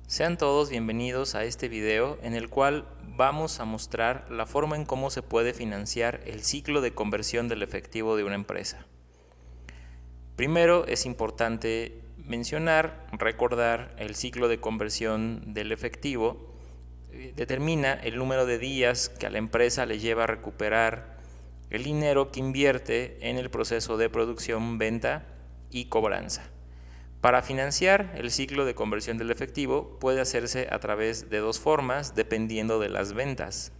Sean todos bienvenidos a este video en el cual vamos a mostrar la forma en cómo se puede financiar el ciclo de conversión del efectivo de una empresa. Primero es importante recordar el ciclo de conversión del efectivo. Determina el número de días que a la empresa le lleva a recuperar el dinero que invierte en el proceso de producción, venta y cobranza. Para financiar el ciclo de conversión del efectivo puede hacerse a través de dos formas dependiendo de las ventas.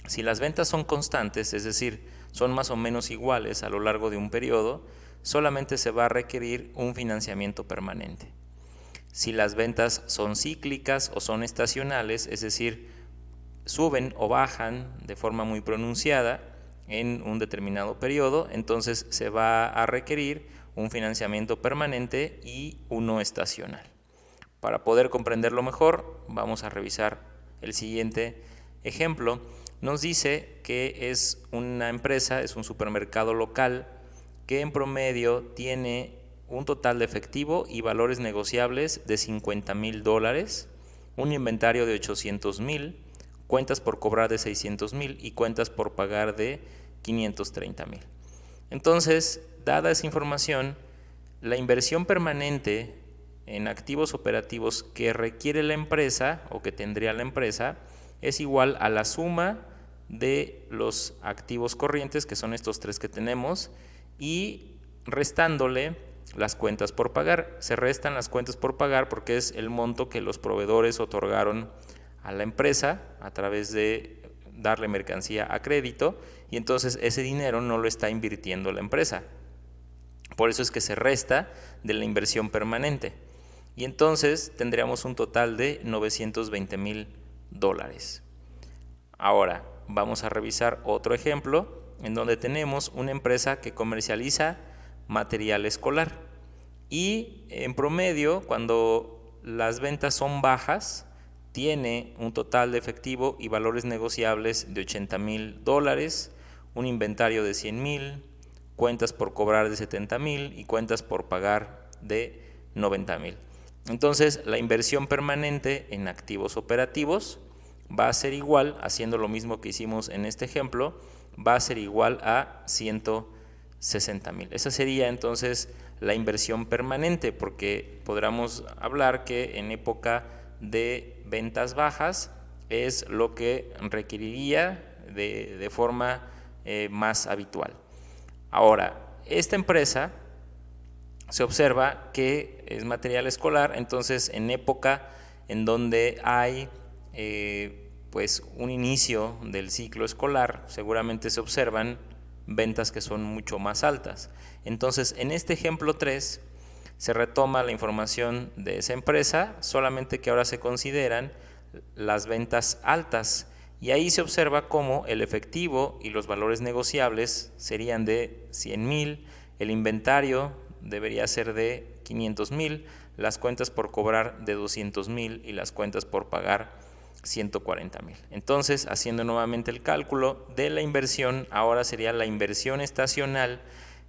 Si las ventas son constantes, es decir, son más o menos iguales a lo largo de un periodo, solamente se va a requerir un financiamiento permanente. Si las ventas son cíclicas o son estacionales, es decir, suben o bajan de forma muy pronunciada en un determinado periodo, entonces se va a requerir un financiamiento permanente y uno estacional. Para poder comprenderlo mejor, vamos a revisar el siguiente ejemplo. Nos dice que es una empresa, es un supermercado local que en promedio tiene un total de efectivo y valores negociables de $50,000, un inventario de $800,000, cuentas por cobrar de $600,000 y cuentas por pagar de $530,000. Entonces, dada esa información, la inversión permanente en activos operativos que requiere la empresa o que tendría la empresa es igual a la suma de los activos corrientes, que son estos tres que tenemos, y restándole las cuentas por pagar. Se restan las cuentas por pagar porque es el monto que los proveedores otorgaron a la empresa a través de darle mercancía a crédito, y entonces ese dinero no lo está invirtiendo la empresa. Por eso es que se resta de la inversión permanente. Y entonces tendríamos un total de $920,000. Ahora vamos a revisar otro ejemplo en donde tenemos una empresa que comercializa material escolar. Y en promedio, cuando las ventas son bajas, tiene un total de efectivo y valores negociables de $80,000, un inventario de $100,000, cuentas por cobrar de $70,000 y cuentas por pagar de $90,000. Entonces, la inversión permanente en activos operativos va a ser igual, haciendo lo mismo que hicimos en este ejemplo, va a ser igual a $160,000. Esa sería entonces la inversión permanente, porque podríamos hablar que en época de ventas bajas es lo que requeriría de forma más habitual. Ahora, esta empresa se observa que es material escolar, entonces en época en donde hay pues un inicio del ciclo escolar, seguramente se observan ventas que son mucho más altas. Entonces, en este ejemplo 3 se retoma la información de esa empresa, solamente que ahora se consideran las ventas altas, y ahí se observa cómo el efectivo y los valores negociables serían de $100,000, el inventario debería ser de $500,000, las cuentas por cobrar de $200,000 y las cuentas por pagar $140,000. Entonces, haciendo nuevamente el cálculo de la inversión, ahora sería la inversión estacional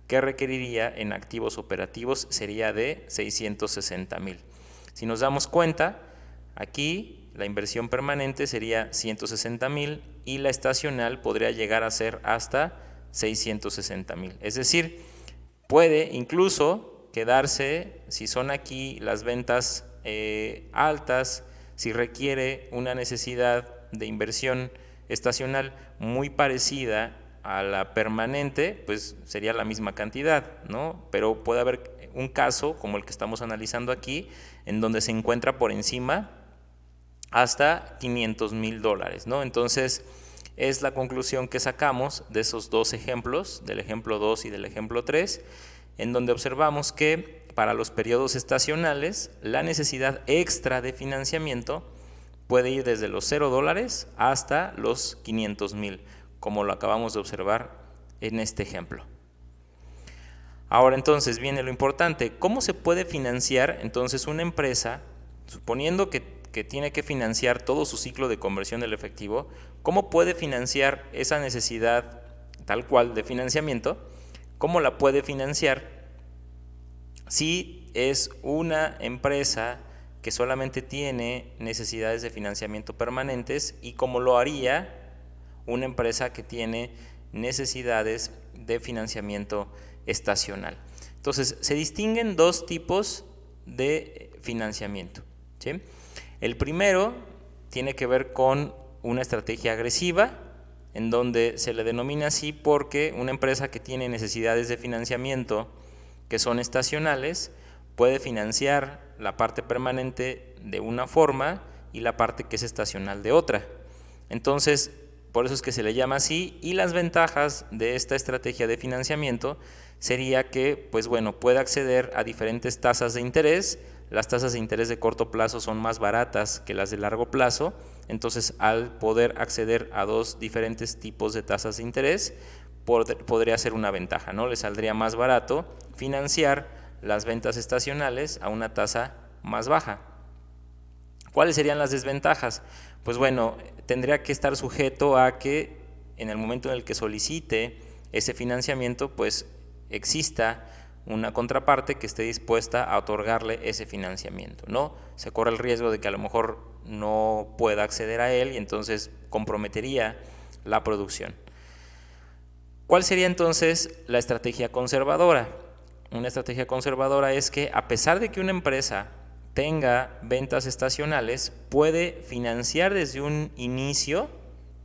que requeriría en activos operativos sería de $660,000. Si nos damos cuenta, aquí la inversión permanente sería $160,000 y la estacional podría llegar a ser hasta $660,000. Es decir, puede incluso quedarse, si son aquí las ventas altas, si requiere una necesidad de inversión estacional muy parecida a la permanente, pues sería la misma cantidad, ¿no? Pero puede haber un caso como el que estamos analizando aquí, en donde se encuentra por encima hasta $500,000, ¿no? Entonces, es la conclusión que sacamos de esos dos ejemplos, del ejemplo 2 y del ejemplo 3, en donde observamos que para los periodos estacionales la necesidad extra de financiamiento puede ir desde los $0 hasta los $500,000, como lo acabamos de observar en este ejemplo. Ahora entonces viene lo importante: ¿cómo se puede financiar entonces una empresa, suponiendo que tiene que financiar todo su ciclo de conversión del efectivo? ¿Cómo puede financiar esa necesidad tal cual de financiamiento? ¿Cómo la puede financiar si es una empresa que solamente tiene necesidades de financiamiento permanentes y como lo haría una empresa que tiene necesidades de financiamiento estacional. Entonces, se distinguen dos tipos de financiamiento, ¿sí? El primero tiene que ver con una estrategia agresiva, en donde se le denomina así porque una empresa que tiene necesidades de financiamiento que son estacionales puede financiar la parte permanente de una forma y la parte que es estacional de otra. Entonces, por eso es que se le llama así, y las ventajas de esta estrategia de financiamiento sería que, pues bueno, puede acceder a diferentes tasas de interés. Las tasas de interés de corto plazo son más baratas que las de largo plazo, entonces al poder acceder a dos diferentes tipos de tasas de interés, podría ser una ventaja, ¿no? Le saldría más barato financiar las ventas estacionales a una tasa más baja. ¿Cuáles serían las desventajas? Pues bueno, tendría que estar sujeto a que en el momento en el que solicite ese financiamiento, pues exista una contraparte que esté dispuesta a otorgarle ese financiamiento, ¿no? Se corre el riesgo de que a lo mejor no pueda acceder a él y entonces comprometería la producción. ¿Cuál sería entonces la estrategia conservadora? Una estrategia conservadora es que a pesar de que una empresa tenga ventas estacionales, puede financiar desde un inicio,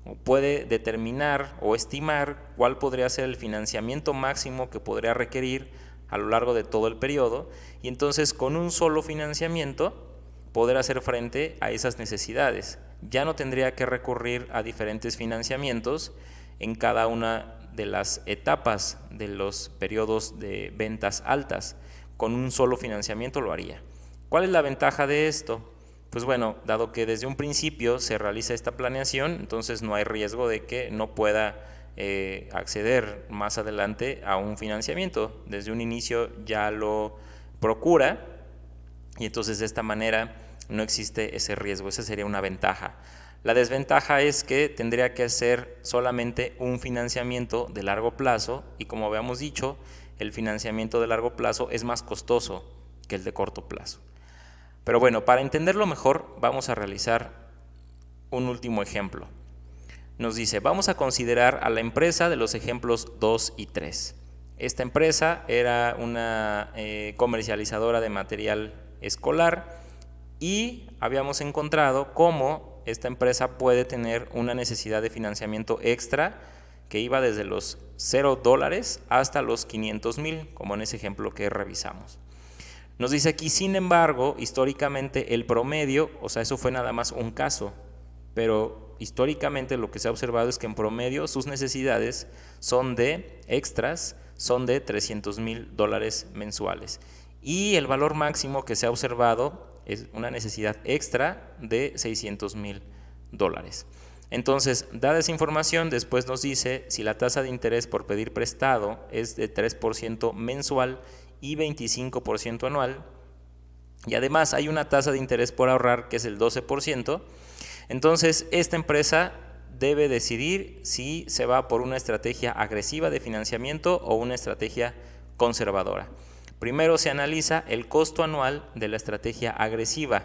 o puede determinar o estimar cuál podría ser el financiamiento máximo que podría requerir a lo largo de todo el periodo, y entonces con un solo financiamiento poder hacer frente a esas necesidades. Ya no tendría que recurrir a diferentes financiamientos en cada una de las etapas de los periodos de ventas altas. Con un solo financiamiento lo haría. ¿Cuál es la ventaja de esto? Pues bueno, dado que desde un principio se realiza esta planeación, entonces no hay riesgo de que no pueda acceder más adelante a un financiamiento. Desde un inicio ya lo procura y entonces de esta manera no existe ese riesgo. Esa sería una ventaja. La desventaja es que tendría que hacer solamente un financiamiento de largo plazo y como habíamos dicho, el financiamiento de largo plazo es más costoso que el de corto plazo. Pero bueno, para entenderlo mejor vamos a realizar un último ejemplo. Nos dice, vamos a considerar a la empresa de los ejemplos 2 y 3. Esta empresa era una comercializadora de material escolar y habíamos encontrado cómo esta empresa puede tener una necesidad de financiamiento extra que iba desde los $0 hasta los 500,000, como en ese ejemplo que revisamos. Nos dice aquí, sin embargo, históricamente el promedio, o sea, eso fue nada más un caso, pero históricamente lo que se ha observado es que en promedio sus necesidades son de extras, son de $300,000 mensuales. Y el valor máximo que se ha observado es una necesidad extra de $600,000. Entonces, dada esa información, después nos dice si la tasa de interés por pedir prestado es de 3% mensual y 25% anual, y además hay una tasa de interés por ahorrar que es el 12%, entonces esta empresa debe decidir si se va por una estrategia agresiva de financiamiento o una estrategia conservadora. Primero se analiza el costo anual de la estrategia agresiva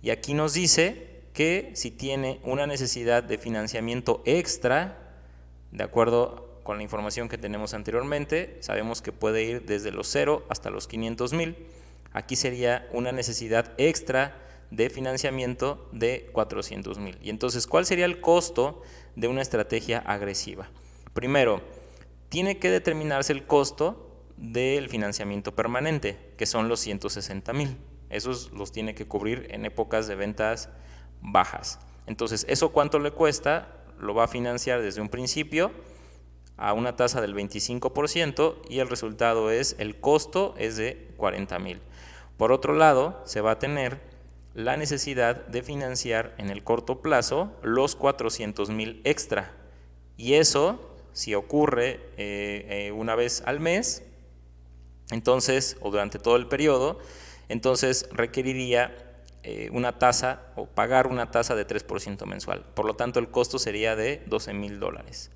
y aquí nos dice que si tiene una necesidad de financiamiento extra, de acuerdo con la información que tenemos anteriormente, sabemos que puede ir desde los 0 hasta los 500,000. Aquí sería una necesidad extra de financiamiento de 400,000. Y entonces, ¿cuál sería el costo de una estrategia agresiva? Primero, tiene que determinarse el costo del financiamiento permanente, que son los 160,000. Esos los tiene que cubrir en épocas de ventas bajas. Entonces, ¿eso cuánto le cuesta? Lo va a financiar desde un principio a una tasa del 25% y el resultado es, el costo es de 40,000. Por otro lado, se va a tener la necesidad de financiar en el corto plazo los 400,000 extra. Y eso, si ocurre una vez al mes, entonces, o durante todo el periodo, entonces requeriría una tasa o pagar una tasa de 3% mensual. Por lo tanto, el costo sería de $12,000.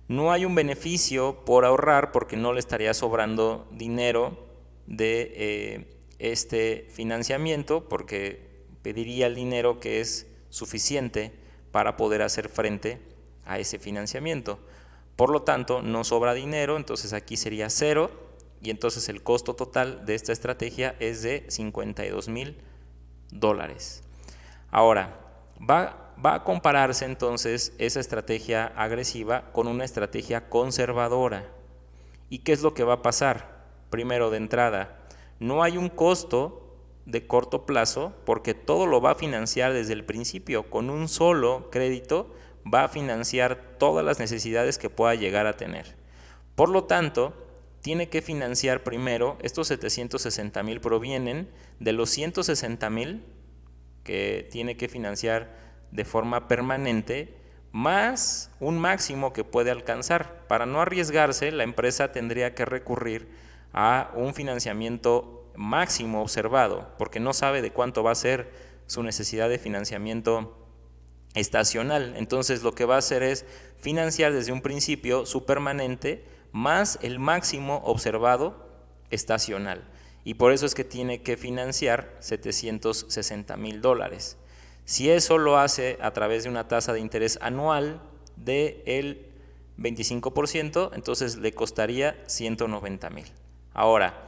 No hay un beneficio por ahorrar porque no le estaría sobrando dinero de este financiamiento porque pediría el dinero que es suficiente para poder hacer frente a ese financiamiento. Por lo tanto, no sobra dinero, entonces aquí sería 0 y entonces el costo total de esta estrategia es de $52,000. Ahora, va a compararse entonces esa estrategia agresiva con una estrategia conservadora. ¿Y qué es lo que va a pasar? Primero, de entrada, no hay un costo de corto plazo porque todo lo va a financiar desde el principio. Con un solo crédito va a financiar todas las necesidades que pueda llegar a tener. Por lo tanto, tiene que financiar primero, estos 760,000 provienen de los 160,000 que tiene que financiar de forma permanente, más un máximo que puede alcanzar. Para no arriesgarse, la empresa tendría que recurrir a un financiamiento máximo observado, porque no sabe de cuánto va a ser su necesidad de financiamiento estacional. Entonces lo que va a hacer es financiar desde un principio su permanente más el máximo observado estacional. Y por eso es que tiene que financiar $760,000. Si eso lo hace a través de una tasa de interés anual del 25%, entonces le costaría 190,000. Ahora,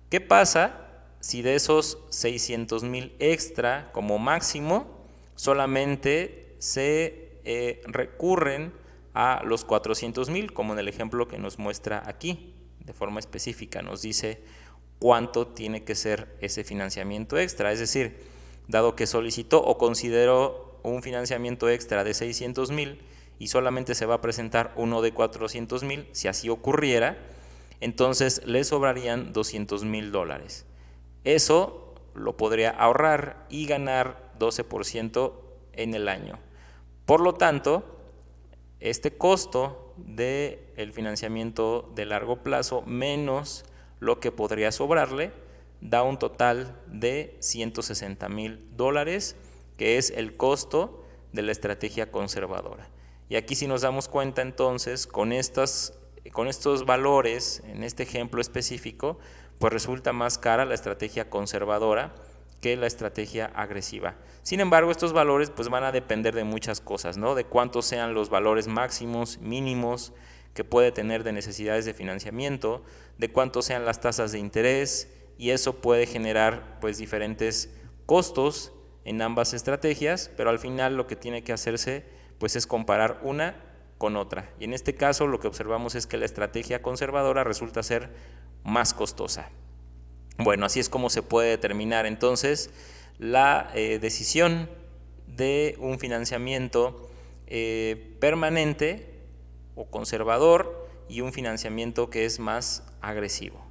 ¿qué pasa si de esos 600,000 extra como máximo solamente se recurren a los 400,000, como en el ejemplo que nos muestra aquí? De forma específica nos dice cuánto tiene que ser ese financiamiento extra, es decir, dado que solicitó o consideró un financiamiento extra de 600,000 y solamente se va a presentar uno de 400,000, si así ocurriera, entonces le sobrarían $200,000. Eso lo podría ahorrar y ganar 12% en el año. Por lo tanto, este costo del financiamiento de largo plazo menos lo que podría sobrarle da un total de $160,000, que es el costo de la estrategia conservadora. Y aquí si nos damos cuenta entonces con estos valores en este ejemplo específico, pues resulta más cara la estrategia conservadora que la estrategia agresiva. Sin embargo, estos valores pues van a depender de muchas cosas, ¿no? De cuántos sean los valores máximos, mínimos que puede tener de necesidades de financiamiento, de cuántos sean las tasas de interés, y eso puede generar pues diferentes costos en ambas estrategias, pero al final lo que tiene que hacerse pues es comparar una con otra. Y en este caso lo que observamos es que la estrategia conservadora resulta ser más costosa. Bueno, así es como se puede determinar entonces la decisión de un financiamiento permanente o conservador y un financiamiento que es más agresivo.